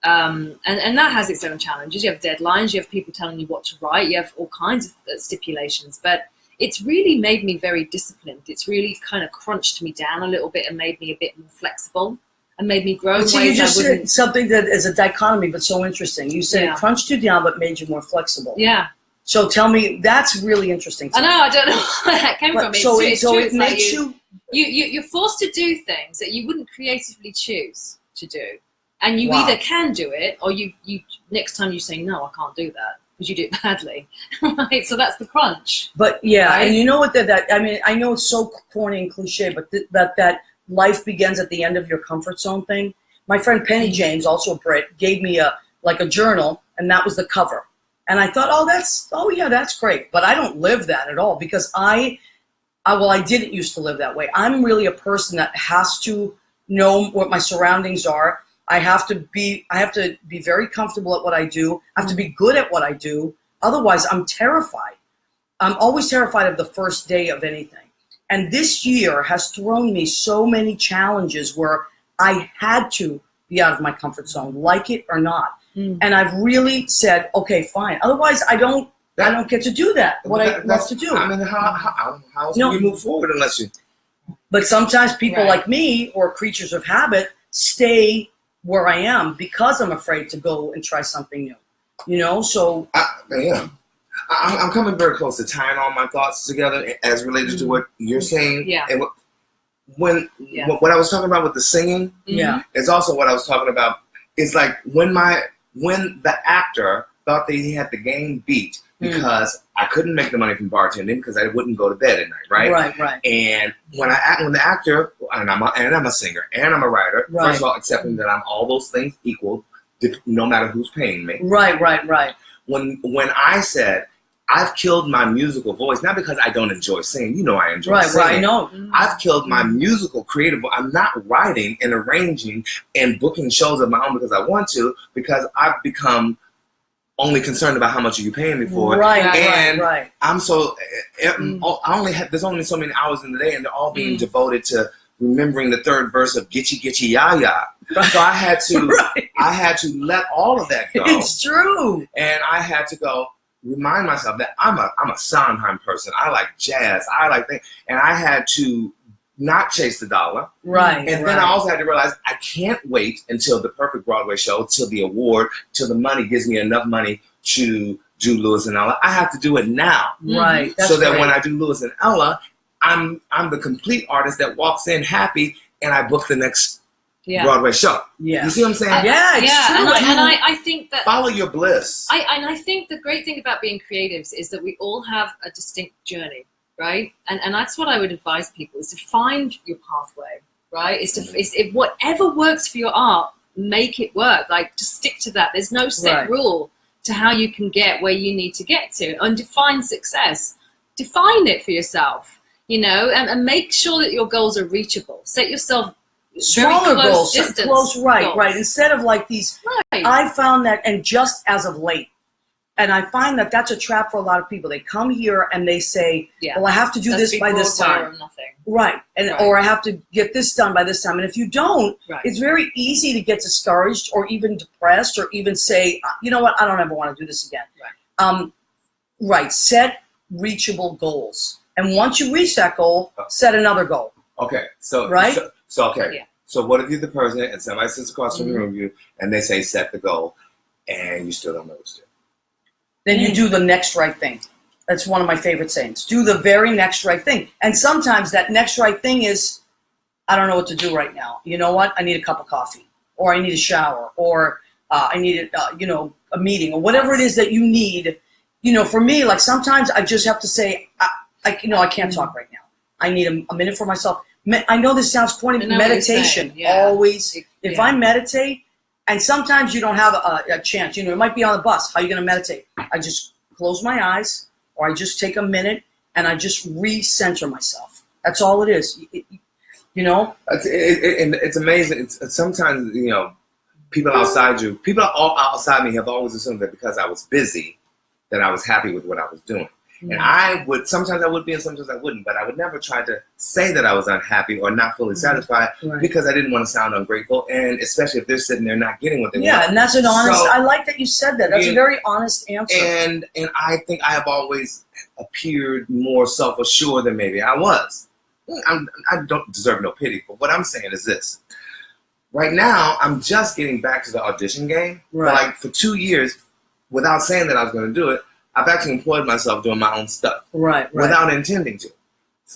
And that has its own challenges. You have deadlines, you have people telling you what to write, you have all kinds of stipulations, but it's really made me very disciplined. It's really kind of crunched me down a little bit and made me a bit more flexible and made me grow in ways you just said something that is a dichotomy, but so interesting. You said it crunched you down, but made you more flexible. Yeah. So tell me, that's really interesting. I know, I don't know where that came from. It makes you're forced to do things that you wouldn't creatively choose to do. And you either can do it, or you next time you say, no, I can't do that, because you do it badly. Right? So that's the crunch. But right? And you know what, I mean, I know it's so corny and cliche, but that life begins at the end of your comfort zone thing. My friend Penny James, also a Brit, gave me a journal, and that was the cover. And I thought, that's great. But I don't live that at all because I didn't used to live that way. I'm really a person that has to know what my surroundings are. I have to be very comfortable at what I do. I have to be good at what I do. Otherwise, I'm terrified. I'm always terrified of the first day of anything. And this year has thrown me so many challenges where I had to be out of my comfort zone, like it or not. And I've really said, okay, fine. Otherwise, I don't get to do that. I love to do. I mean, how else do you move forward unless you? But sometimes people like me or creatures of habit stay where I am because I'm afraid to go and try something new. You know, so I'm coming very close to tying all my thoughts together as related to what you're saying. Yeah. And what I was talking about with the singing, is also what I was talking about. It's like when the actor thought that he had the game beat because I couldn't make the money from bartending because I wouldn't go to bed at night, right? Right. And when the actor, and I'm a singer and I'm a writer, first of all, accepting that I'm all those things equal, no matter who's paying me. Right. When I said I've killed my musical voice, not because I don't enjoy singing. You know I enjoy singing. Right, I know. I've killed my musical creative. I'm not writing and arranging and booking shows of my own because I want to, because I've become only concerned about how much are you paying me for it. Right. I'm so, there's only so many hours in the day and they're all being devoted to remembering the third verse of Gitchy Gitchy Ya Ya. So I had to let all of that go. It's true. And I had to go, remind myself that I'm a Sondheim person. I like jazz. I like things. And I had to not chase the dollar. Right. And then I also had to realize I can't wait until the perfect Broadway show, till the award, till the money gives me enough money to do Louis and Ella. I have to do it now. Right. So that when I do Louis and Ella, I'm the complete artist that walks in happy and I book the next Broadway show. Yeah. You see what I'm saying? It's true. And I think that follow your bliss. I think the great thing about being creatives is that we all have a distinct journey, right? And that's what I would advise people, is to find your pathway, right? If whatever works for your art, make it work. Like, just stick to that. There's no set rule to how you can get where you need to get to. And define success. Define it for yourself, and make sure that your goals are reachable. Set yourself smaller goals, goals. Right. Instead of like these, I found that, and just as of late, and I find that that's a trap for a lot of people. They come here and they say, well, I have to do this by this time. Right. Or I have to get this done by this time. And if you don't, it's very easy to get discouraged or even depressed or even say, you know what, I don't ever want to do this again. Set reachable goals. And once you reach that goal, set another goal. Okay, so Right? So okay. Yeah. So what if you're the president and somebody sits across from Mm-hmm. you and they say set the goal, and you still don't know what to do? Then you do the next right thing. That's one of my favorite sayings. Do the very next right thing. And sometimes that next right thing is, I don't know what to do right now. You know what? I need a cup of coffee, or I need a shower, or I need a meeting, or whatever it is that you need. For me, like sometimes I just have to say, I can't talk right now. I need a minute for myself. I know this sounds corny, but meditation always. If I meditate, and sometimes you don't have a chance. It might be on the bus. How are you going to meditate? I just close my eyes, or I just take a minute and I just recenter myself. That's all it is. It's amazing. It's sometimes people outside me have always assumed that because I was busy, that I was happy with what I was doing. Mm-hmm. And sometimes I would be and sometimes I wouldn't, but I would never try to say that I was unhappy or not fully satisfied because I didn't want to sound ungrateful, and especially if they're sitting there not getting what they want. Yeah, and that's an honest, I like that you said that. That's a very honest answer. And I think I have always appeared more self-assured than maybe I was. I don't deserve no pity, but what I'm saying is this. Right now, I'm just getting back to the audition game. Right. Like for 2 years, without saying that I was going to do it, I've actually employed myself doing my own stuff. Right. Without intending to.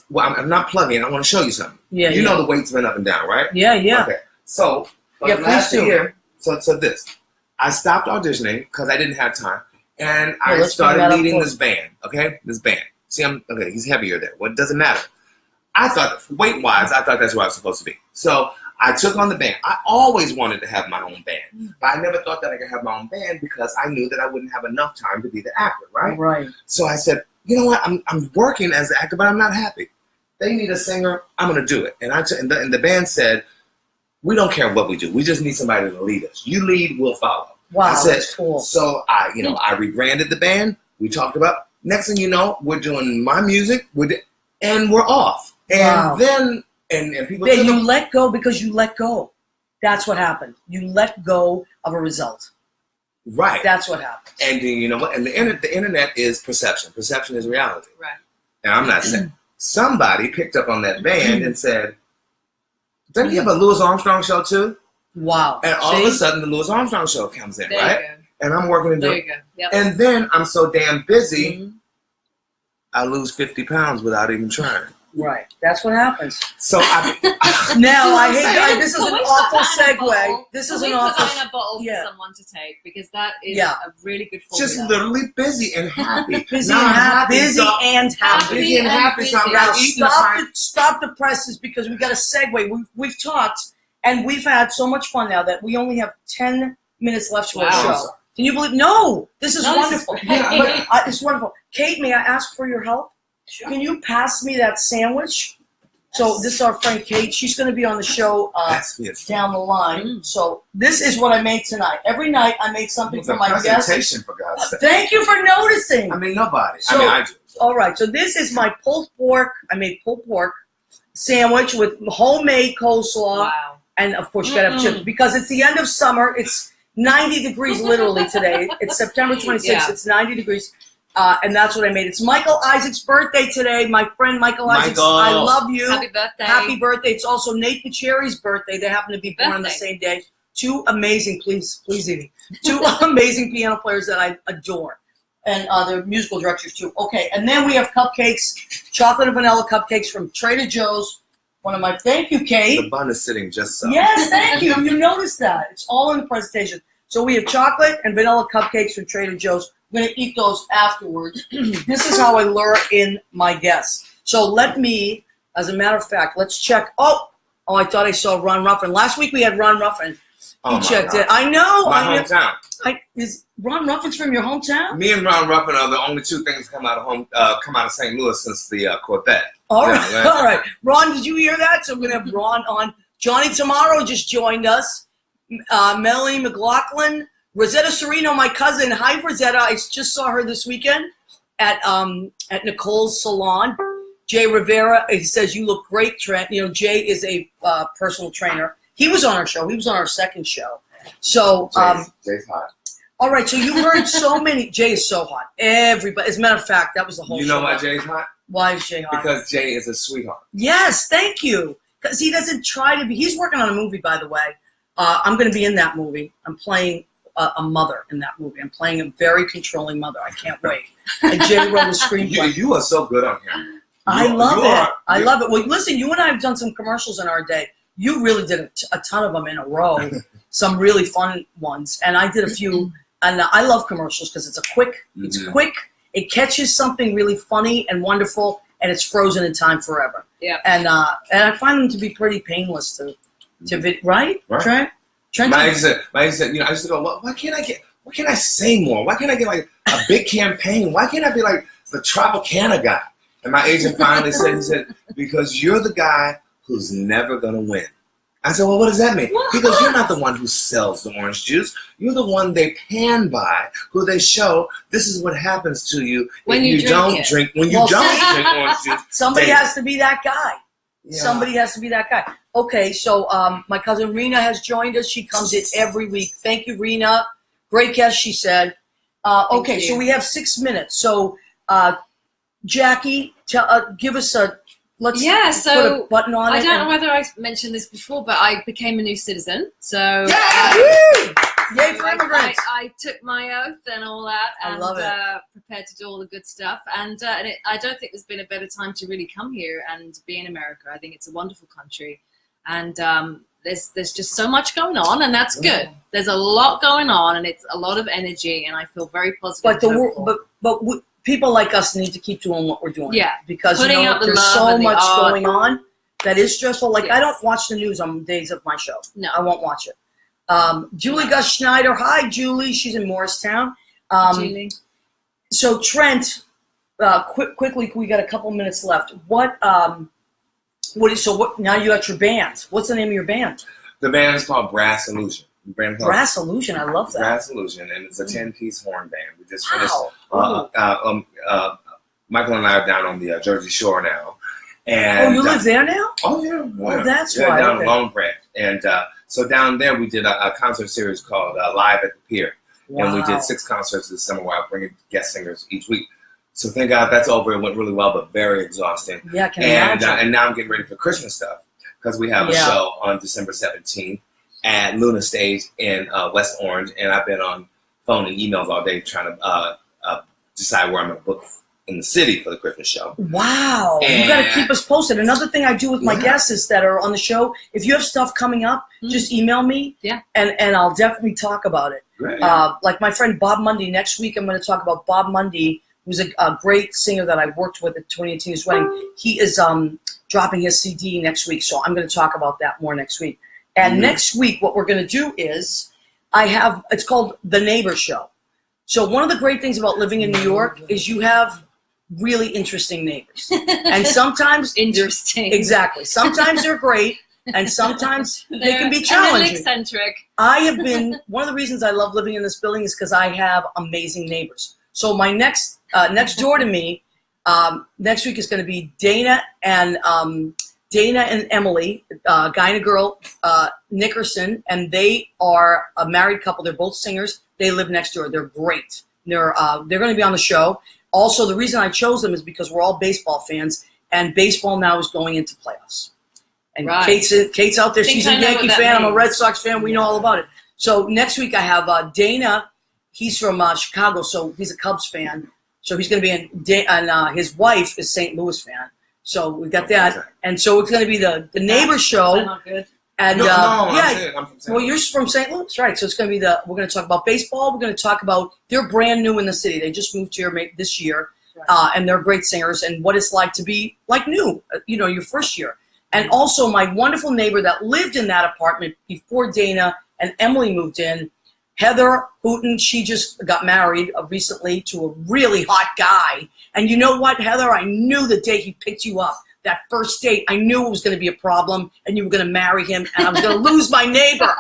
Well, I'm not plugging. I want to show you something. Yeah. You know the weight's been up and down, right? Yeah. Okay. So, last year, so this. I stopped auditioning because I didn't have time, and I started leading this band. Okay, this band. See, he's heavier there. Well, it doesn't matter. I thought, weight-wise, that's where I was supposed to be. So I took on the band. I always wanted to have my own band, but I never thought that I could have my own band because I knew that I wouldn't have enough time to be the actor, right? Right. So I said, you know what? I'm working as an actor, but I'm not happy. They need a singer. I'm going to do it. And the band said, we don't care what we do. We just need somebody to lead us. You lead, we'll follow. Wow, I said, that's cool. So I rebranded the band. We talked about. Next thing you know, we're doing my music, and we're off. And then and people. Then you let go because you let go. That's what happened. You let go of a result. Right. That's what happened. And you know what? And the internet is perception. Perception is reality. Right. And I'm not saying somebody picked up on that band and said, "Doesn't he have a Louis Armstrong show too?" Wow. And all of a sudden, the Louis Armstrong show comes in, There right? you go. And I'm working There you go. Yep. And then I'm so damn busy, I lose 50 pounds without even trying. Right. That's what happens. So Now I hate. This is an awful segue. This is an awful. Put that in a bottle for someone to take because that is a really good formula. Just literally busy and happy. Busy and happy. Busy and happy. Busy and happy. So now stop the presses because we got a segue. We've talked and we've had so much fun now that we only have 10 minutes left for our show. Can you believe? No, this is wonderful. It's wonderful. Kate, may I ask for your help? Sure. Can you pass me that sandwich? So this is our friend Kate. She's going to be on the show down the line. So this is what I made tonight. Every night I make something for my guests. For God's sake. Thank you for noticing. I mean, nobody. So, I do. All right. So this is my pulled pork. I made pulled pork sandwich with homemade coleslaw. Wow. And, of course, you got to have chips. Because it's the end of summer. It's 90 degrees literally today. It's September 26th. Yeah. It's 90 degrees. And that's what I made. It's Michael Isaac's birthday today. My friend Michael Isaac. I love you. Happy birthday. Happy birthday. It's also Nate Bucherri's birthday. They happen to be born on the same day. Two amazing, please, Evie. Two amazing piano players that I adore. And they're musical directors, too. Okay, and then we have cupcakes, chocolate and vanilla cupcakes from Trader Joe's. One of my, thank you, Kate. The bun is sitting just so. Yes, thank you. You noticed that. It's all in the presentation. So we have chocolate and vanilla cupcakes from Trader Joe's. I'm going to eat those afterwards. This is how I lure in my guests. So let me, as a matter of fact, let's check. Oh, I thought I saw Ron Ruffin. Last week we had Ron Ruffin. He checked it. I know. My hometown. Is Ron Ruffin's from your hometown? Me and Ron Ruffin are the only two things come out of St. Louis since the Corvette. All right, all right. Ron, did you hear that? So we're going to have Ron on. Johnny Tomorrow just joined us. Melanie McLaughlin. Rosetta Serino, my cousin. Hi, Rosetta. I just saw her this weekend at Nicole's salon. Jay Rivera, he says, you look great, Trent. You know, Jay is a personal trainer. He was on our show. He was on our second show. So, Jay's hot. All right, so you heard so many. Jay is so hot. Everybody. As a matter of fact, that was the whole show. You know why Jay's hot? Why is Jay hot? Because Jay is a sweetheart. Yes, thank you. Because he doesn't try to be. He's working on a movie, by the way. I'm going to be in that movie. I'm playing a mother in that movie. I'm playing a very controlling mother. I can't wait. And Jay wrote a screenplay. You are so good on him. I love it. I love it. Well, listen, you and I have done some commercials in our day. You really did a ton of them in a row. Some really fun ones. And I did a few. And I love commercials because it's quick. It catches something really funny and wonderful, and it's frozen in time forever. Yeah. And I find them to be pretty painless right? Trent? My ex said, I used to go, why can't I say more? Why can't I get like a big campaign? Why can't I be like the Tropicana guy? And my agent finally said, because you're the guy who's never gonna win. I said, well, what does that mean? Because you're not the one who sells the orange juice. You're the one they pan by, who they show this is what happens to you when if you don't drink orange juice. Somebody has to be that guy. Yeah. Somebody has to be that guy. Okay, so my cousin Rena has joined us. She comes in every week. Thank you, Rena. Great guest, she said. Okay, so we have 6 minutes. So, Jackie, give us let's put a button on it. I don't know whether I mentioned this before, but I became a new citizen. So yay for immigrants! I took my oath and all that, and prepared to do all the good stuff. And I don't think there's been a better time to really come here and be in America. I think it's a wonderful country, and there's just so much going on, and that's good. There's a lot going on, and it's a lot of energy, and I feel very positive. But people like us need to keep doing what we're doing. Yeah. Because there's so much going on that is stressful. Like, I don't watch the news on days of my show. No. I won't watch it. Julie Gus Schneider. Hi, Julie. She's in Morristown. Julie. So, Trent, quickly, we got a couple minutes left. Now you got your band. What's the name of your band? The band is called Brass Illusion. Brass Illusion, I love that. Brass Illusion, and it's a 10-piece horn band. We just finished. Michael and I are down on the Jersey Shore now. And, you live there now? Oh, yeah. Oh, that's right. Down in Long Branch. And so down there we did a concert series called Live at the Pier. Wow. And we did 6 concerts this summer while bringing guest singers each week. So thank God that's over. It went really well, but very exhausting. Yeah, I can imagine. And now I'm getting ready for Christmas stuff because we have a show on December 17th. At Luna Stage in West Orange, and I've been on phone and emails all day trying to decide where I'm going to book in the city for the Christmas show. Wow. You got to keep us posted. Another thing I do with my guests that are on the show, if you have stuff coming up, just email me, and I'll definitely talk about it. Great. Like my friend Bob Mundy, next week I'm going to talk about Bob Mundy, who's a great singer that I worked with at Tony and Tina's wedding. He is dropping his CD next week, so I'm going to talk about that more next week. And next week, what we're going to do is it's called The Neighbor Show. So one of the great things about living in New York is you have really interesting neighbors. And sometimes interesting. Exactly. Sometimes they're great, and sometimes they can be challenging. And eccentric. One of the reasons I love living in this building is because I have amazing neighbors. So my next door to me, next week is going to be Dana and Emily, guy and a girl, Nickerson, and they are a married couple. They're both singers. They live next door. They're great. They're going to be on the show. Also, the reason I chose them is because we're all baseball fans, and baseball now is going into playoffs. And Kate's out there. She's a Yankee fan. I'm a Red Sox fan. We know all about it. So next week I have Dana. He's from Chicago, so he's a Cubs fan. So he's going to be in, and his wife is St. Louis fan. So we got that, and so it's going to be the neighbor show. That's not good. And I'm from St. Louis. Well, you're from St. Louis, right? So it's going to be we're going to talk about baseball. We're going to talk about they're brand new in the city. They just moved here this year, and they're great singers. And what it's like to be like new, your first year. And also my wonderful neighbor that lived in that apartment before Dana and Emily moved in, Heather Hooten. She just got married recently to a really hot guy. And you know what, Heather? I knew the day he picked you up, that first date, I knew it was going to be a problem, and you were going to marry him, and I was going to lose my neighbor.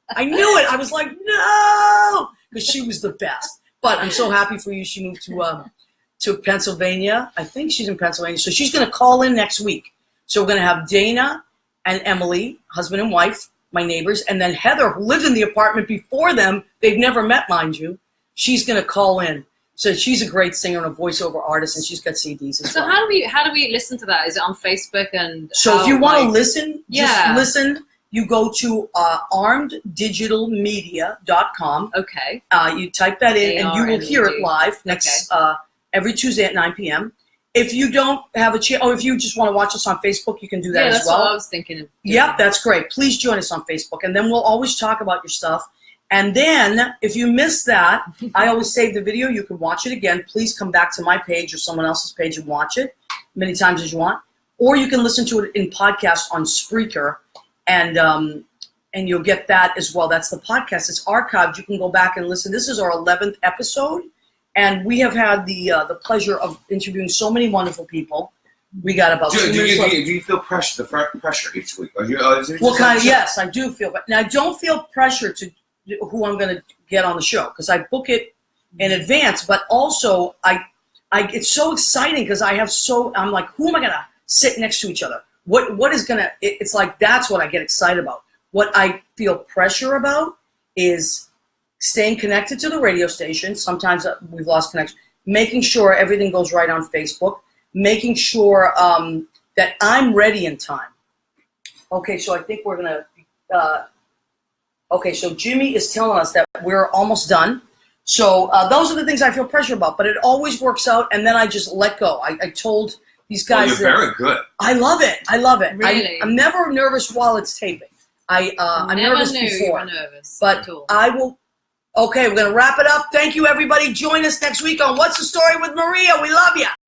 I knew it. I was like, no, because she was the best. But I'm so happy for you. She moved to Pennsylvania. I think she's in Pennsylvania. So she's going to call in next week. So we're going to have Dana and Emily, husband and wife, my neighbors, and then Heather, who lived in the apartment before them. They've never met, mind you. She's going to call in. So she's a great singer and a voiceover artist, and she's got CDs as So well. how do we listen to that? Is it on Facebook and? So if you want to listen, Yeah. just listen. You go to armeddigitalmedia.com. Okay. You type that in, and you will hear it live next every Tuesday at 9 p.m. If you don't have a chance, or if you just want to watch us on Facebook, you can do that as well. That's what I was thinking of. Yep, that's great. Please join us on Facebook, and then we'll always talk about your stuff. And then, if you miss that, I always save the video. You can watch it again. Please come back to my page or someone else's page and watch it many times as you want. Or you can listen to it in podcast on Spreaker, and you'll get that as well. That's the podcast. It's archived. You can go back and listen. This is our 11th episode, and we have had the pleasure of interviewing so many wonderful people. We got about 2 minutes left. Do you feel pressure each week? Yes, I do feel. But now I don't feel pressure to who I'm going to get on the show because I book it in advance. But also, it's so exciting because I'm like, who am I going to sit next to each other? What is going to? It's like that's what I get excited about. What I feel pressure about is staying connected to the radio station. Sometimes we've lost connection. Making sure everything goes right on Facebook. Making sure that I'm ready in time. Okay, so I think we're going to... okay, so Jimmy is telling us that we're almost done. So those are the things I feel pressure about. But it always works out, and then I just let go. I told these guys... you're very good. I love it. Really? I'm never nervous while it's taping. I'm nervous before. You were nervous but I will... Okay, we're going to wrap it up. Thank you, everybody. Join us next week on What's the Story with Maria. We love you.